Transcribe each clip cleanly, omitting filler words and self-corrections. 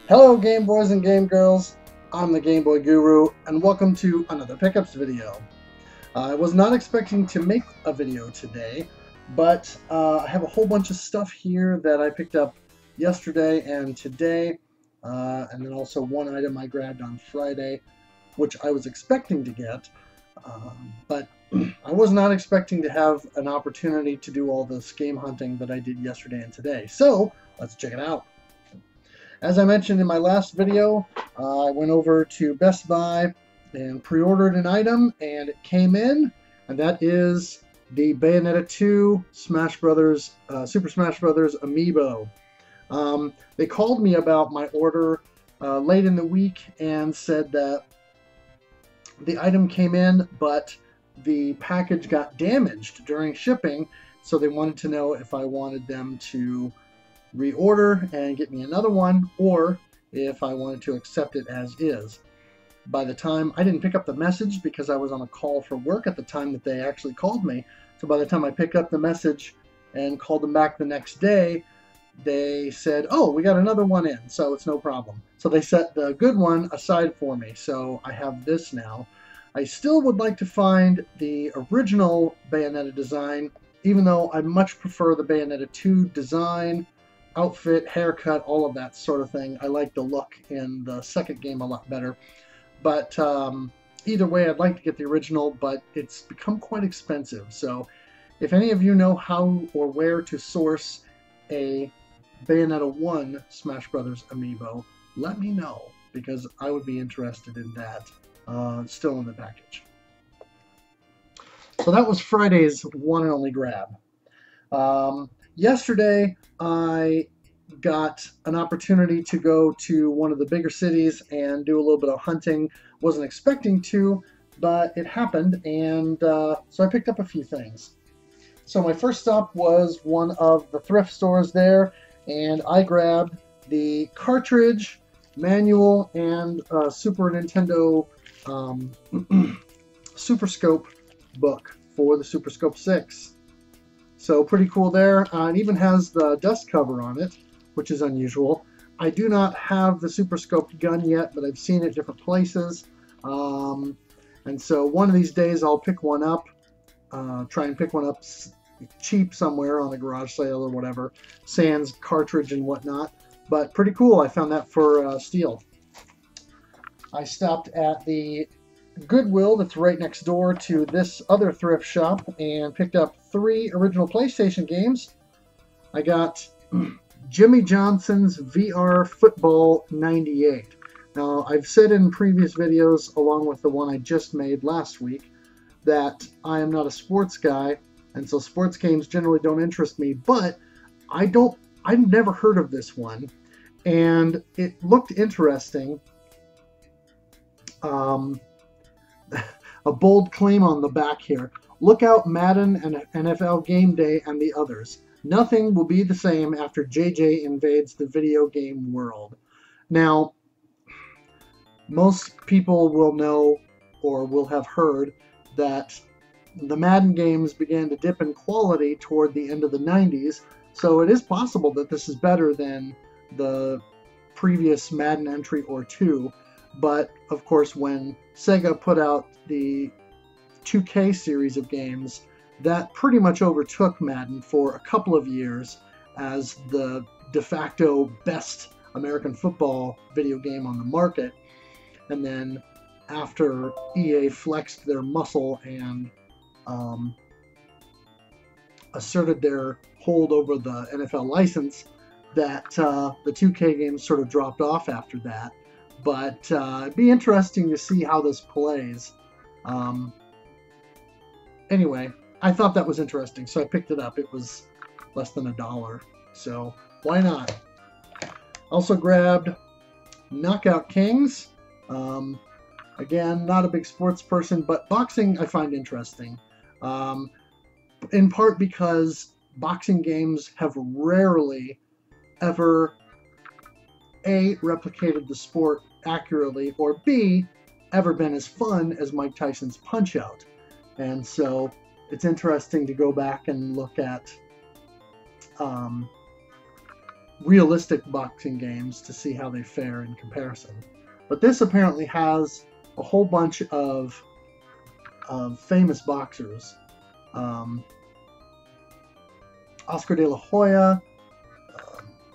Hello Game Boys and Game Girls, I'm the Game Boy Guru, and welcome to another pickups video. I was not expecting to make a video today, but I have a whole bunch of stuff here that I picked up yesterday and today, and then also one item I grabbed on Friday, which I was expecting to get, but I was not expecting to have an opportunity to do all this game hunting that I did yesterday and today. So, let's check it out. As I mentioned in my last video, I went over to Best Buy and pre-ordered an item, and it came in, and that is the Bayonetta 2 Super Smash Bros. Amiibo. They called me about my order late in the week and said that the item came in, but the package got damaged during shipping, so they wanted to know if I wanted them to reorder and get me another one, or if I wanted to accept it as is. By the time I didn't pick up the message because I was on a call for work at the time that they actually called me, so by the time I picked up the message and called them back the next day, they said, oh, we got another one in, so it's no problem. So they set the good one aside for me, so I have this now. I still would like to find the original Bayonetta design, even though I much prefer the Bayonetta 2 design, outfit, haircut, all of that sort of thing. I like the look in the second game a lot better. But either way, I'd like to get the original, but it's become quite expensive. So if any of you know how or where to source a Bayonetta 1 Smash Bros. Amiibo, let me know, because I would be interested in that still in the package. So that was Friday's one and only grab. Yesterday, I got an opportunity to go to one of the bigger cities and do a little bit of hunting. Wasn't expecting to, but it happened, and so I picked up a few things. So my first stop was one of the thrift stores there, and I grabbed the cartridge, manual, and Super Nintendo Super Scope book for the Super Scope 6. So pretty cool there. It even has the dust cover on it, which is unusual. I do not have the Super Scope gun yet, but I've seen it different places. And so one of these days I'll pick one up, try and pick one up cheap somewhere on a garage sale or whatever, sans cartridge and whatnot. But pretty cool. I found that for steel. I stopped at the Goodwill that's right next door to this other thrift shop and picked up 3 original PlayStation games. I got Jimmy Johnson's VR Football 98. Now, I've said in previous videos, along with the one I just made last week, that I am not a sports guy, and so sports games generally don't interest me, but I've never heard of this one, and it looked interesting. A bold claim on the back here. Look out Madden and NFL Game Day and the others. Nothing will be the same after JJ invades the video game world. Now, most people will know or will have heard that the Madden games began to dip in quality toward the end of the 90s, so it is possible that this is better than the previous Madden entry or two. But, of course, when Sega put out the 2K series of games, that pretty much overtook Madden for a couple of years as the de facto best American football video game on the market. And then after EA flexed their muscle and asserted their hold over the NFL license, that the 2K games sort of dropped off after that. But it'd be interesting to see how this plays. Anyway, I thought that was interesting, so I picked it up. It was less than $1, so why not? Also grabbed Knockout Kings. Again, not a big sports person, but boxing I find interesting. In part because boxing games have rarely ever A, replicated the sport accurately, or B, ever been as fun as Mike Tyson's Punch-Out. And so it's interesting to go back and look at realistic boxing games to see how they fare in comparison. But this apparently has a whole bunch of famous boxers. Oscar de la Hoya,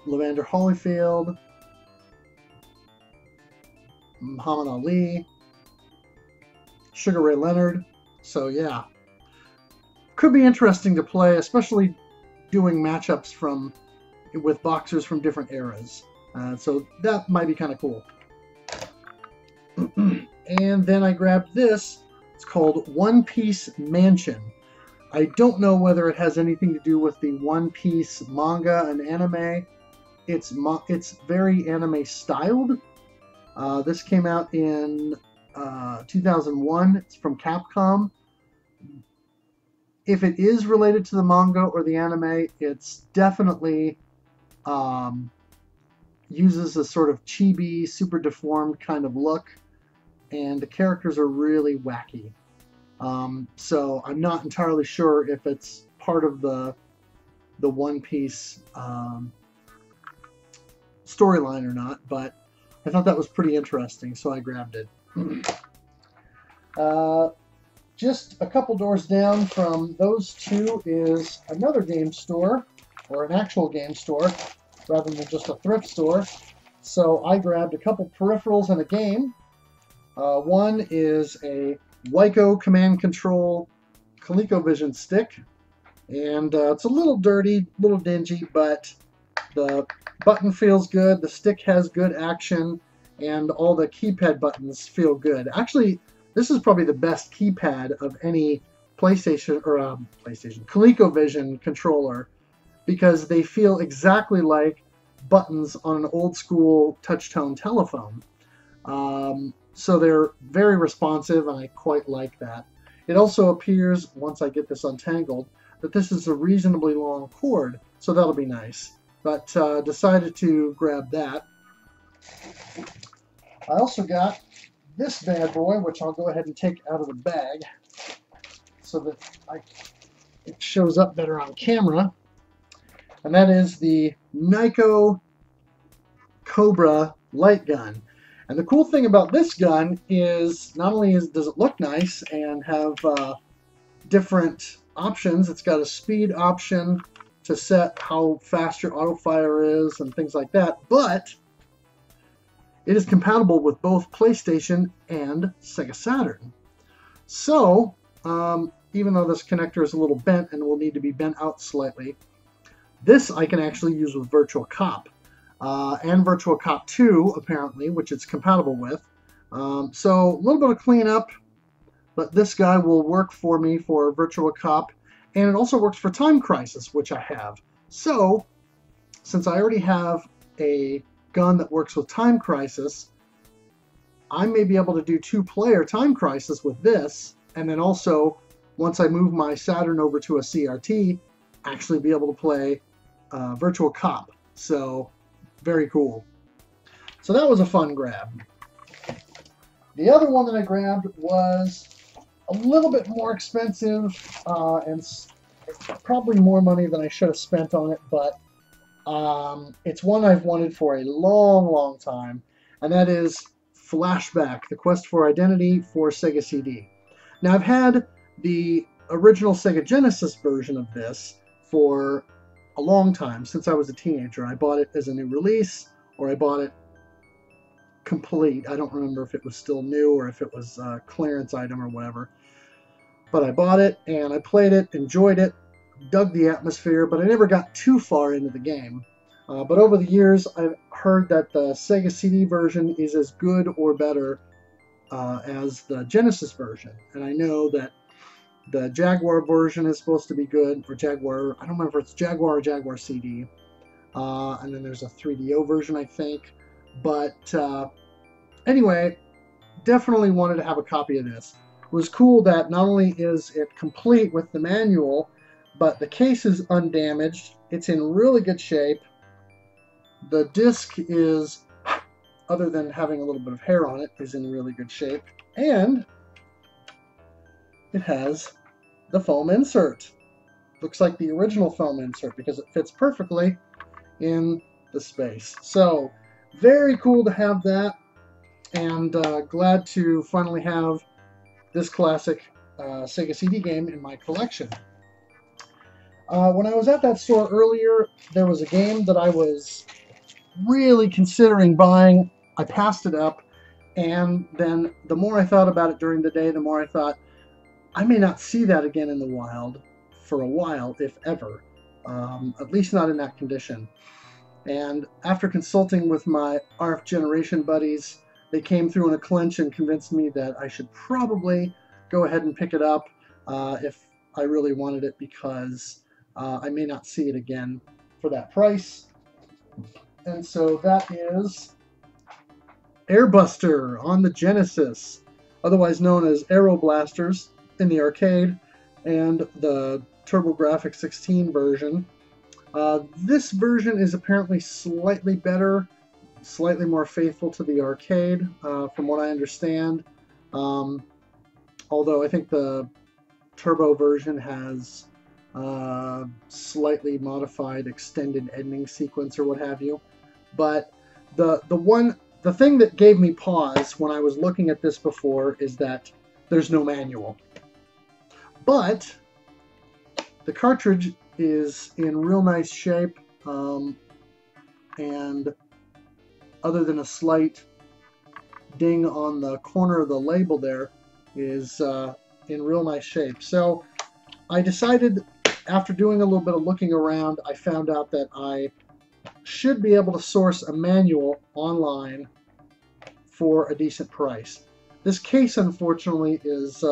Evander Holyfield, Muhammad Ali, Sugar Ray Leonard. So yeah, could be interesting to play, especially doing matchups with boxers from different eras. So that might be kind of cool. And then I grabbed this. It's called One Piece Mansion. I don't know whether it has anything to do with the One Piece manga and anime. It's very anime styled. This came out in 2001. It's from Capcom. If it is related to the manga or the anime, it's definitely uses a sort of chibi, super deformed kind of look, and the characters are really wacky. So I'm not entirely sure if it's part of the One Piece storyline or not, but I thought that was pretty interesting, so I grabbed it. Just a couple doors down from those two is another game store, or an actual game store, rather than just a thrift store. So I grabbed a couple peripherals and a game. One is a Wico Command Control ColecoVision stick, and it's a little dirty, a little dingy, but the button feels good, the stick has good action, and all the keypad buttons feel good. Actually, this is probably the best keypad of any PlayStation ColecoVision controller, because they feel exactly like buttons on an old school touch-tone telephone. So they're very responsive, and I quite like that. It also appears, once I get this untangled, that this is a reasonably long cord, so that'll be nice. But decided to grab that. I also got this bad boy, which I'll go ahead and take out of the bag so that it shows up better on camera. And that is the Nyko Cobra light gun. And the cool thing about this gun is not only does it look nice and have different options, it's got a speed option to set how fast your auto fire is and things like that, but it is compatible with both PlayStation and Sega Saturn. So, even though this connector is a little bent and will need to be bent out slightly, this I can actually use with Virtual Cop. And Virtual Cop 2, apparently, which it's compatible with. So, a little bit of cleanup, but this guy will work for me for Virtual Cop, and it also works for Time Crisis, which I have. So, since I already have a gun that works with Time Crisis, I may be able to do two-player Time Crisis with this, and then also, once I move my Saturn over to a CRT, actually be able to play Virtual Cop. So, very cool. So that was a fun grab. The other one that I grabbed was a little bit more expensive, and probably more money than I should have spent on it, but it's one I've wanted for a long, long time, and that is Flashback, The Quest for Identity for Sega CD. Now, I've had the original Sega Genesis version of this for a long time, since I was a teenager. I bought it as a new release, or I bought it complete. I don't remember if it was still new or if it was a clearance item or whatever. But I bought it, and I played it, enjoyed it, dug the atmosphere, but I never got too far into the game. But over the years, I've heard that the Sega CD version is as good or better as the Genesis version. And I know that the Jaguar version is supposed to be good, or Jaguar, I don't remember if it's Jaguar or Jaguar CD. And then there's a 3DO version, I think. But anyway, definitely wanted to have a copy of this. It was cool that not only is it complete with the manual, but the case is undamaged. It's in really good shape. The disc is, other than having a little bit of hair on it, is in really good shape. And it has the foam insert. Looks like the original foam insert because it fits perfectly in the space. So very cool to have that, and glad to finally have this classic Sega CD game in my collection. When I was at that store earlier, there was a game that I was really considering buying. I passed it up, and then the more I thought about it during the day, the more I thought, I may not see that again in the wild for a while, if ever. At least not in that condition. And after consulting with my RF Generation buddies, they came through in a clinch and convinced me that I should probably go ahead and pick it up if I really wanted it, because I may not see it again for that price. And so that is Airbuster on the Genesis, otherwise known as Aero Blasters in the arcade, and the TurboGrafx 16 version. This version is apparently slightly better, slightly more faithful to the arcade, from what I understand. Although I think the Turbo version has slightly modified extended ending sequence or what have you. But the thing that gave me pause when I was looking at this before is that there's no manual. But the cartridge is in real nice shape, and other than a slight ding on the corner of the label there, is in real nice shape. So I decided, after doing a little bit of looking around, I found out that I should be able to source a manual online for a decent price. This case, unfortunately, is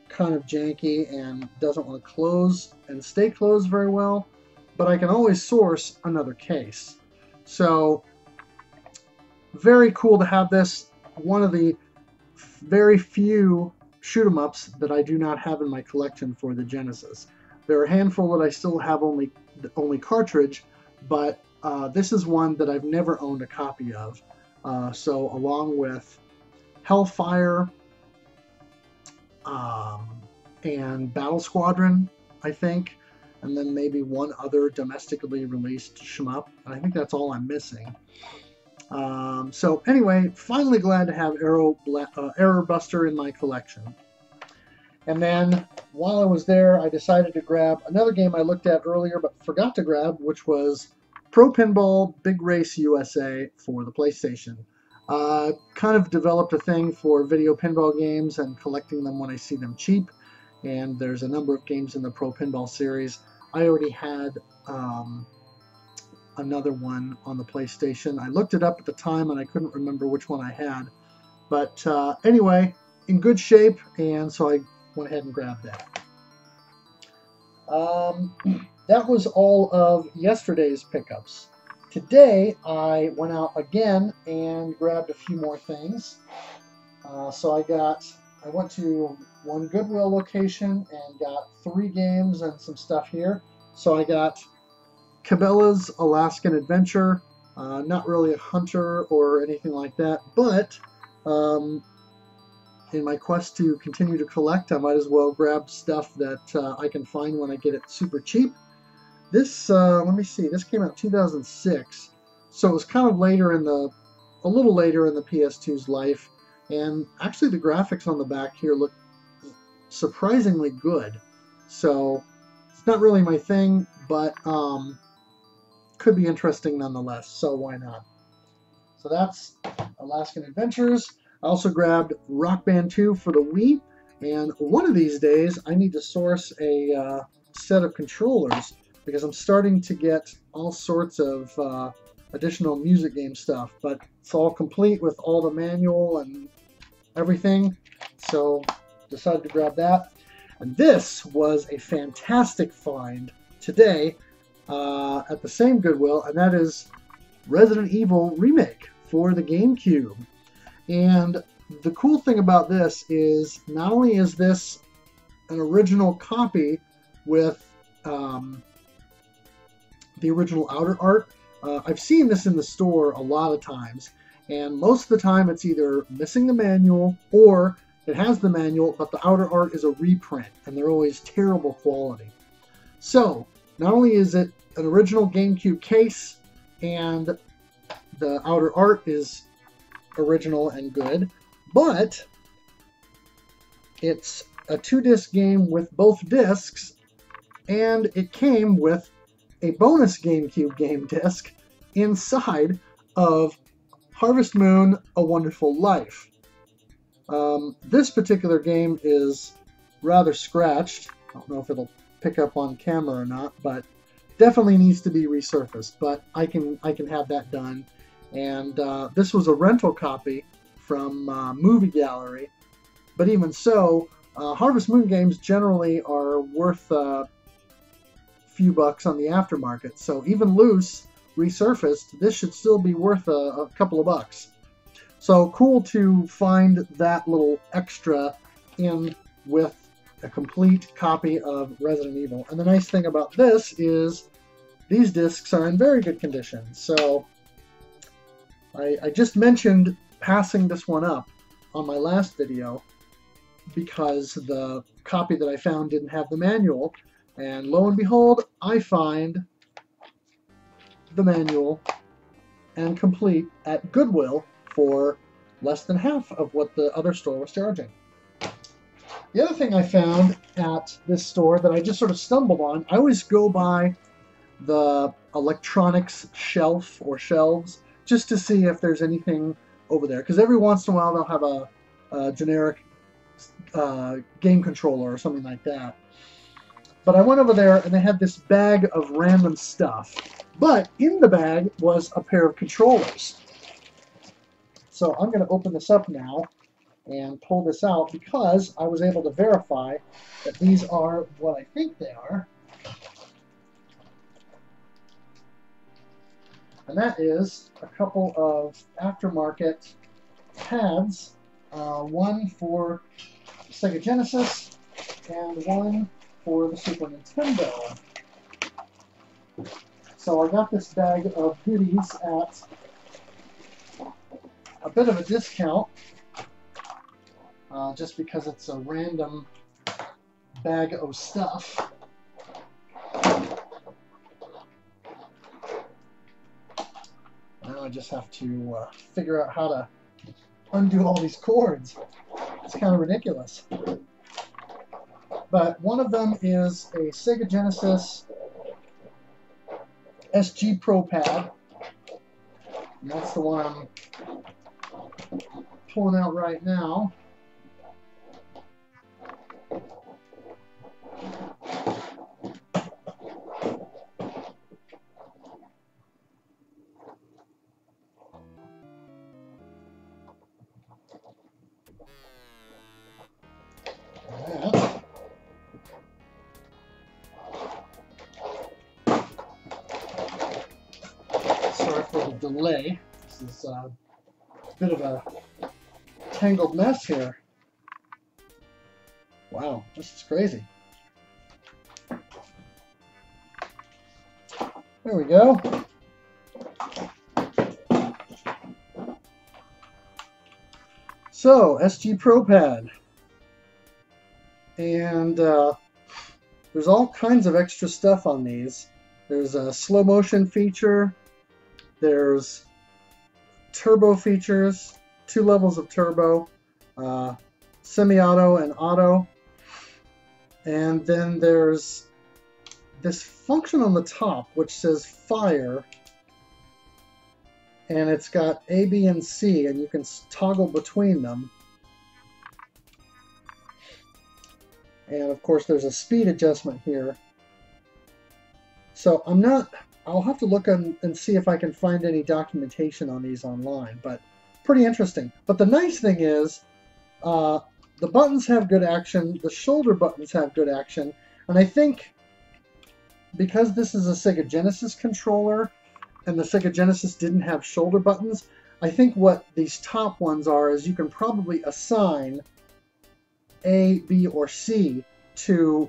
kind of janky and doesn't want to close and stay closed very well, but I can always source another case. So, very cool to have this. One of the very few shoot-'em-ups that I do not have in my collection for the Genesis. There are a handful that I still have only cartridge, but this is one that I've never owned a copy of. So along with Hellfire and Battle Squadron, I think, and then maybe one other domestically released shmup. I think that's all I'm missing. So anyway, finally glad to have Airbuster in my collection. And then while I was there, I decided to grab another game I looked at earlier but forgot to grab, which was Pro Pinball Big Race USA for the PlayStation. Kind of developed a thing for video pinball games and collecting them when I see them cheap. And there's a number of games in the Pro Pinball series. I already had another one on the PlayStation. I looked it up at the time and I couldn't remember which one I had. But anyway, in good shape, and so I went ahead and grabbed that. That was all of yesterday's pickups. Today I went out again and grabbed a few more things. So I went to one Goodwill location and got 3 games and some stuff here. So I got Cabela's Alaskan Adventure. Not really a hunter or anything like that, but in my quest to continue to collect, I might as well grab stuff that I can find when I get it super cheap. This, let me see, this came out in 2006, so it was kind of later in a little later in the PS2's life, and actually the graphics on the back here look surprisingly good. So it's not really my thing, but could be interesting nonetheless, so why not? So that's Alaskan Adventures. I also grabbed Rock Band 2 for the Wii, and one of these days I need to source a set of controllers, because I'm starting to get all sorts of additional music game stuff, but it's all complete with all the manual and everything, so decided to grab that. And this was a fantastic find today at the same Goodwill, and that is Resident Evil Remake for the GameCube. And the cool thing about this is not only is this an original copy with the original outer art, I've seen this in the store a lot of times, and most of the time it's either missing the manual or it has the manual, but the outer art is a reprint, and they're always terrible quality. So, not only is it an original GameCube case, and The outer art is original and good, but it's a 2-disc game with both discs, and it came with a bonus GameCube game disc inside of Harvest Moon: A Wonderful Life. This particular game is rather scratched. I don't know if it'll pick up on camera or not, but definitely needs to be resurfaced. But I can have that done. And this was a rental copy from Movie Gallery. But even so, Harvest Moon games generally are worth a few bucks on the aftermarket. So even loose, resurfaced, this should still be worth a couple of bucks. So cool to find that little extra in with a complete copy of Resident Evil. And the nice thing about this is these discs are in very good condition. So I just mentioned passing this one up on my last video because the copy that I found didn't have the manual. And lo and behold, I find the manual and complete at Goodwill for less than half of what the other store was charging. The other thing I found at this store that I just sort of stumbled on, I always go by the electronics shelf or shelves just to see if there's anything over there. Because every once in a while they'll have a generic game controller or something like that. But I went over there and they had this bag of random stuff. But in the bag was a pair of controllers. So I'm going to open this up now and pull this out because I was able to verify that these are what I think they are. And that is a couple of aftermarket pads, one for Sega Genesis and one for the Super Nintendo. So I got this bag of goodies at a bit of a discount, just because it's a random bag of stuff. Now I just have to figure out how to undo all these cords. It's kind of ridiculous. But one of them is a Sega Genesis SG Pro Pad. And that's the one I'm pulling out right now. Sorry for the delay. This is a bit of a tangled mess here. Wow, this is crazy. There we go. So, SG Pro Pad. And there's all kinds of extra stuff on these. There's a slow motion feature. There's turbo features, 2 levels of turbo, semi-auto and auto. And then there's this function on the top which says fire. And it's got A, B, and C, and you can toggle between them. And of course there's a speed adjustment here. So I'll have to look and see if I can find any documentation on these online, but pretty interesting. But the nice thing is, the buttons have good action, the shoulder buttons have good action, and I think because this is a Sega Genesis controller, and the Sega Genesis didn't have shoulder buttons, I think what these top ones are is you can probably assign A, B, or C to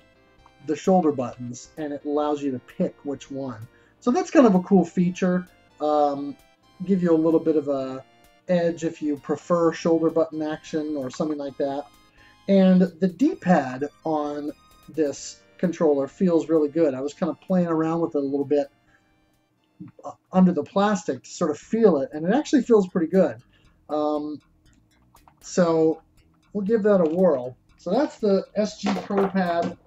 the shoulder buttons, and it allows you to pick which one. So that's kind of a cool feature. Give you a little bit of a edge if you prefer shoulder button action or something like that. And the D-pad on this controller feels really good. I was kind of playing around with it a little bit under the plastic to sort of feel it, and it actually feels pretty good. So we'll give that a whirl. So that's the SG Pro Pad,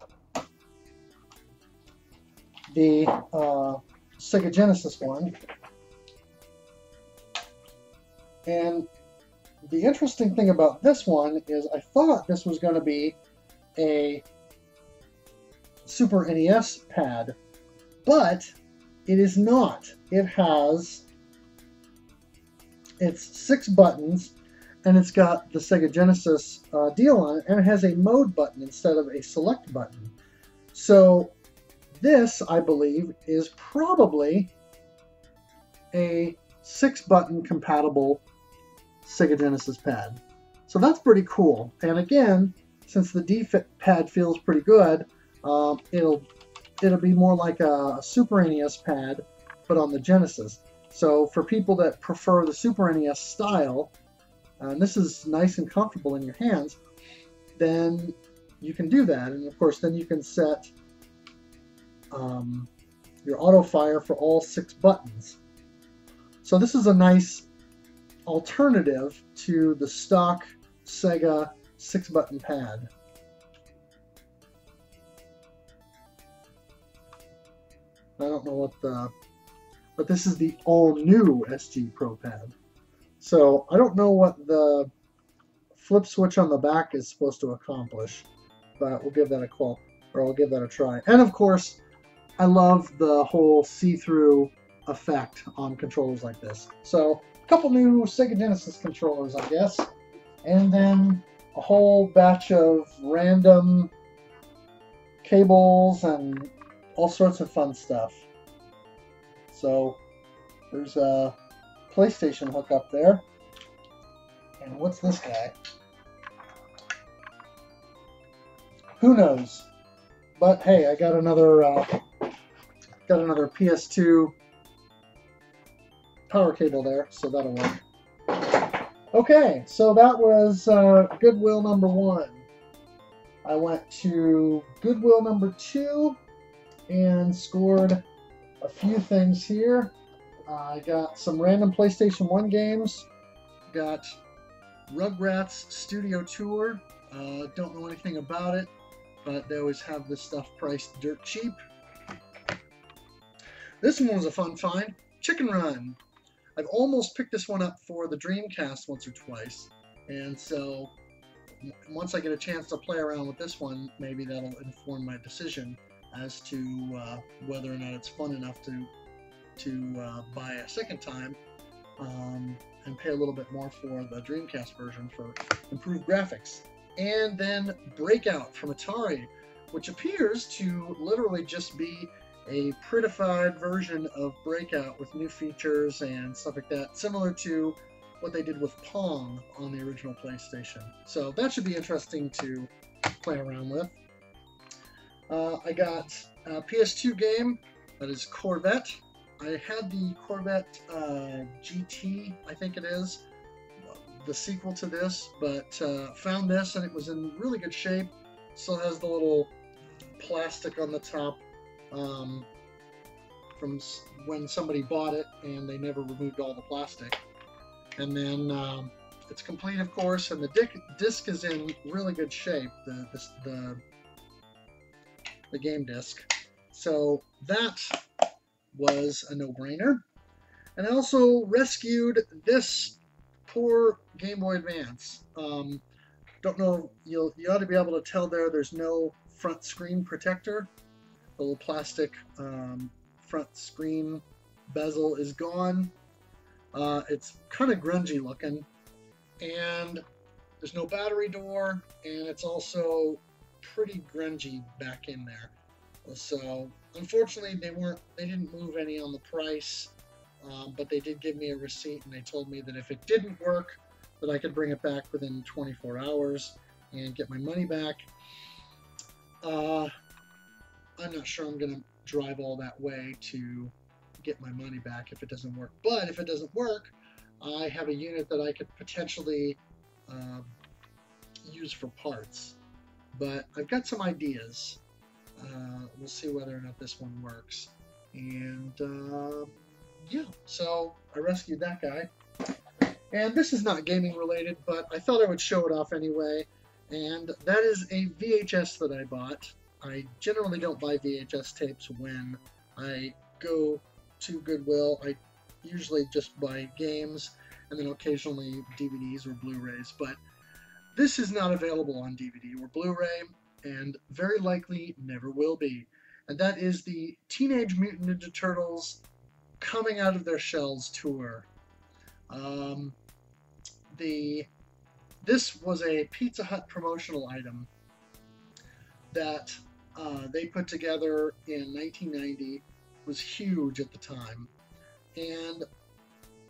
the Sega Genesis one. And the interesting thing about this one is I thought this was going to be a Super NES pad, but it is not. It's 6 buttons, and it's got the Sega Genesis deal on it, and it has a mode button instead of a select button. So this, I believe, is probably a 6-button compatible Sega Genesis pad. So that's pretty cool. And again, since the D-pad feels pretty good, it'll be more like a Super NES pad, but on the Genesis. So for people that prefer the Super NES style, and this is nice and comfortable in your hands, then you can do that. And of course, then you can set your auto fire for all 6 buttons. So this is a nice alternative to the stock Sega 6-button pad. I don't know but this is the all-new SG Pro Pad. So I don't know what the flip switch on the back is supposed to accomplish, but we'll give that a call, or I'll give that a try. And of course, I love the whole see-through effect on controllers like this. So a couple new Sega Genesis controllers, I guess, and then a whole batch of random cables and all sorts of fun stuff. So there's a PlayStation hook up there. And what's this guy? Who knows? But hey, I got another PS2 power cable there, so that'll work. Okay, so that was Goodwill number 1. I went to Goodwill number 2 and scored a few things here. I got some random PlayStation 1 games. Got Rugrats Studio Tour. Don't know anything about it, but they always have this stuff priced dirt cheap. This one was a fun find. Chicken Run. I've almost picked this one up for the Dreamcast once or twice, and so once I get a chance to play around with this one, maybe that'll inform my decision as to whether or not it's fun enough to buy a second time and pay a little bit more for the Dreamcast version for improved graphics. And then Breakout from Atari, which appears to literally just be a prettified version of Breakout with new features and stuff like that, similar to what they did with Pong on the original PlayStation. So that should be interesting to play around with. I got a PS2 game that is Corvette. I had the Corvette GT, I think it is, the sequel to this, but found this and it was in really good shape. Still has the little plastic on the top from when somebody bought it, and they never removed all the plastic. And then it's complete, of course, and the disc is in really good shape, the game disc. So that was a no-brainer. And I also rescued this poor Game Boy Advance. Don't know, you ought to be able to tell there's no front screen protector. The little plastic front screen bezel is gone. It's kind of grungy looking, and there's no battery door, and it's also pretty grungy back in there. So unfortunately they didn't move any on the price, but they did give me a receipt, and they told me that if it didn't work, that I could bring it back within 24 hours and get my money back. I'm not sure I'm going to drive all that way to get my money back if it doesn't work. But if it doesn't work, I have a unit that I could potentially use for parts. But I've got some ideas. We'll see whether or not this one works. And yeah, so I rescued that guy. And this is not gaming related, but I thought I would show it off anyway. And that is a VHS that I bought. I generally don't buy VHS tapes when I go to Goodwill. I usually just buy games and then occasionally DVDs or Blu-rays. But this is not available on DVD or Blu-ray, and very likely never will be. And that is the Teenage Mutant Ninja Turtles Coming Out of Their Shells tour. This was a Pizza Hut promotional item that they put together in 1990. It was huge at the time, and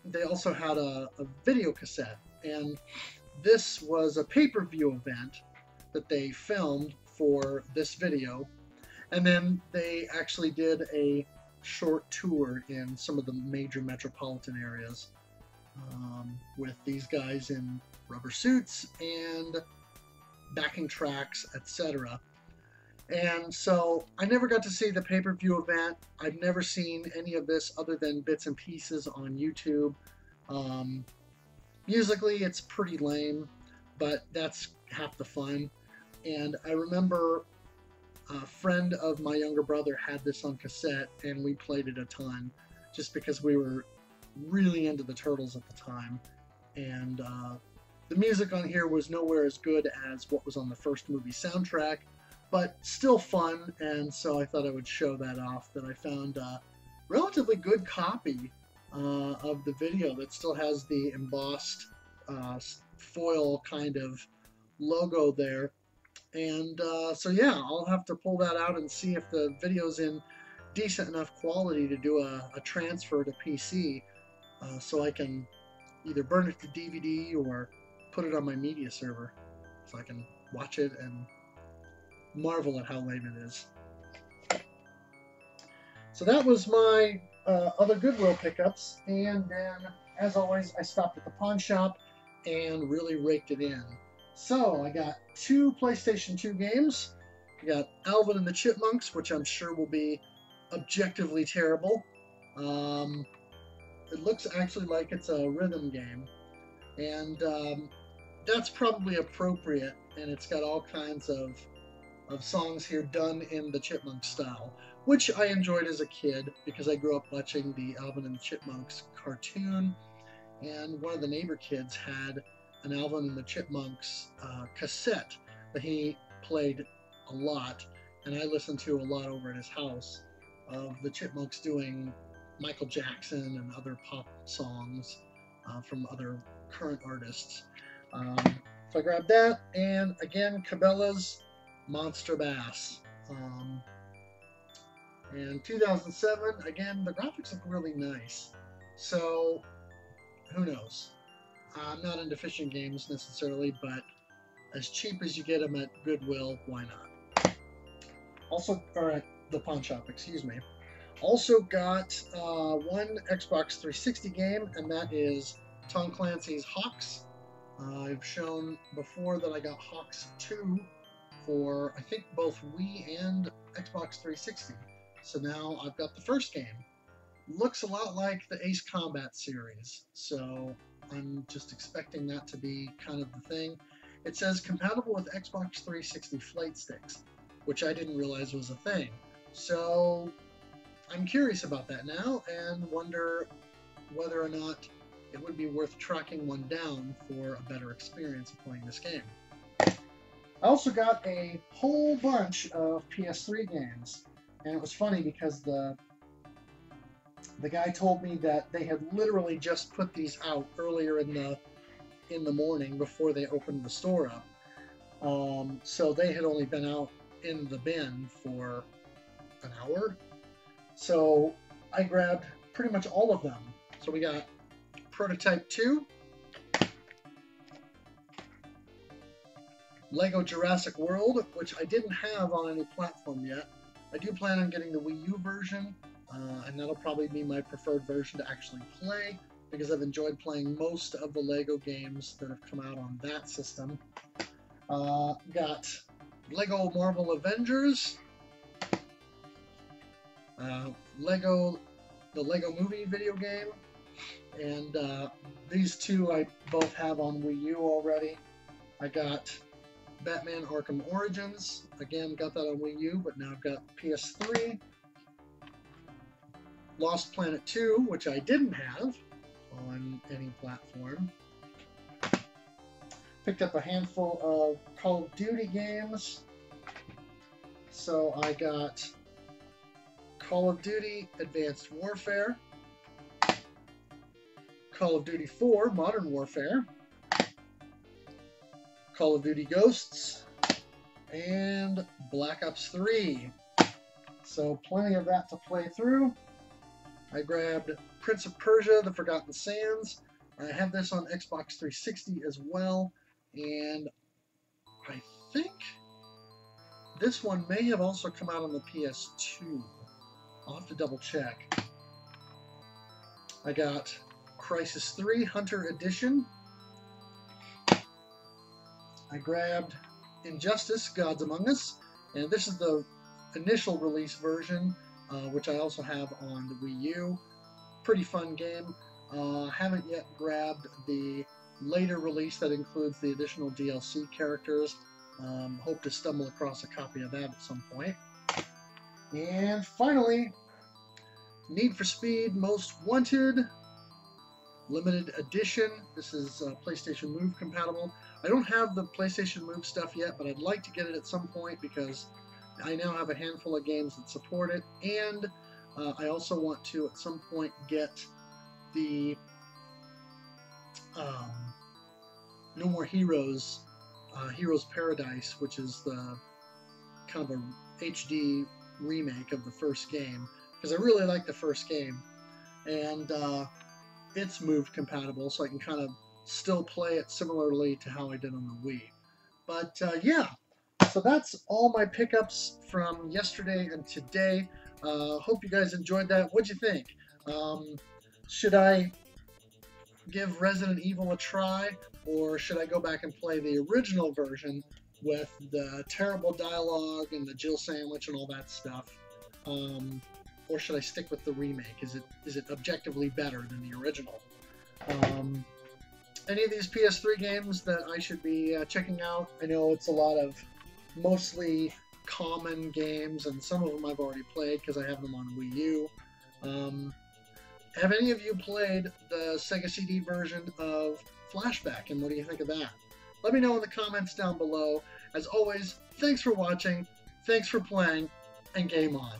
they also had a video cassette. And this was a pay-per-view event that they filmed for this video, and then they actually did a short tour in some of the major metropolitan areas with these guys in rubber suits and backing tracks, etc. And so I never got to see the pay-per-view event. I've never seen any of this other than bits and pieces on YouTube. Musically, it's pretty lame, but that's half the fun. And I remember a friend of my younger brother had this on cassette, and we played it a ton just because we were really into the Turtles at the time. And the music on here was nowhere as good as what was on the first movie soundtrack, but still fun, and so I thought I would show that off, that I found a relatively good copy of the video that still has the embossed foil kind of logo there. And so yeah, I'll have to pull that out and see if the video's in decent enough quality to do a transfer to PC, so I can either burn it to DVD or put it on my media server so I can watch it and marvel at how lame it is. So that was my other Goodwill pickups, and then, as always, I stopped at the pawn shop and really raked it in. So I got 2 PlayStation 2 games. I got Alvin and the Chipmunks, which I'm sure will be objectively terrible. It looks actually like it's a rhythm game, and that's probably appropriate, and it's got all kinds of songs here done in the Chipmunk style, which I enjoyed as a kid because I grew up watching the Alvin and the Chipmunks cartoon, and one of the neighbor kids had an Alvin and the Chipmunks cassette that he played a lot, and I listened to a lot over at his house, of the Chipmunks doing Michael Jackson and other pop songs from other current artists. So I grabbed that, and again, Cabela's Monster Bass. And 2007, again, the graphics look really nice. So, who knows? I'm not into fishing games necessarily, but as cheap as you get them at Goodwill, why not? Also, or at the pawn shop, excuse me. Also got one Xbox 360 game, and that is Tom Clancy's Hawks. I've shown before that I got Hawks 2 for, I think, both Wii and Xbox 360. So now I've got the first game. Looks a lot like the Ace Combat series, so I'm just expecting that to be kind of the thing. It says compatible with Xbox 360 flight sticks, which I didn't realize was a thing. So I'm curious about that now and wonder whether or not it would be worth tracking one down for a better experience of playing this game. I also got a whole bunch of PS3 games, and it was funny because the guy told me that they had literally just put these out earlier in the morning before they opened the store up. So they had only been out in the bin for an hour. So I grabbed pretty much all of them. So we got Prototype 2, Lego Jurassic World, which I didn't have on any platform yet. I do plan on getting the Wii U version, and that'll probably be my preferred version to actually play, because I've enjoyed playing most of the Lego games that have come out on that system. Got Lego Marvel Avengers, Lego the Lego Movie video game, and these two I both have on Wii U already. I got Batman Arkham Origins, again got that on Wii U, but now I've got PS3. Lost Planet 2, which I didn't have on any platform. Picked up a handful of Call of Duty games. So I got Call of Duty Advanced Warfare, Call of Duty 4 Modern Warfare, Call of Duty Ghosts, and Black Ops 3. So plenty of that to play through. I grabbed Prince of Persia: The Forgotten Sands. I have this on Xbox 360 as well, and I think this one may have also come out on the PS2. I'll have to double check. I got Crysis 3 Hunter Edition. I grabbed Injustice: Gods Among Us, and this is the initial release version, which I also have on the Wii U. Pretty fun game. Haven't yet grabbed the later release that includes the additional DLC characters. Hope to stumble across a copy of that at some point. And finally, Need for Speed Most Wanted Limited Edition. This is PlayStation Move compatible. I don't have the PlayStation Move stuff yet, but I'd like to get it at some point because I now have a handful of games that support it, and I also want to at some point get the No More Heroes, Heroes Paradise, which is the kind of a HD remake of the first game, because I really like the first game, and it's Move compatible, so I can kind of still play it similarly to how I did on the Wii. But yeah, so that's all my pickups from yesterday and today. Hope you guys enjoyed that. What'd you think? Should I give Resident Evil a try, or should I go back and play the original version with the terrible dialogue and the Jill sandwich and all that stuff? Or should I stick with the remake? Is it objectively better than the original? Any of these PS3 games that I should be checking out? I know it's a lot of mostly common games, and some of them I've already played because I have them on Wii U. Have any of you played the Sega CD version of Flashback, and what do you think of that? Let me know in the comments down below. As always, thanks for watching, thanks for playing, and game on.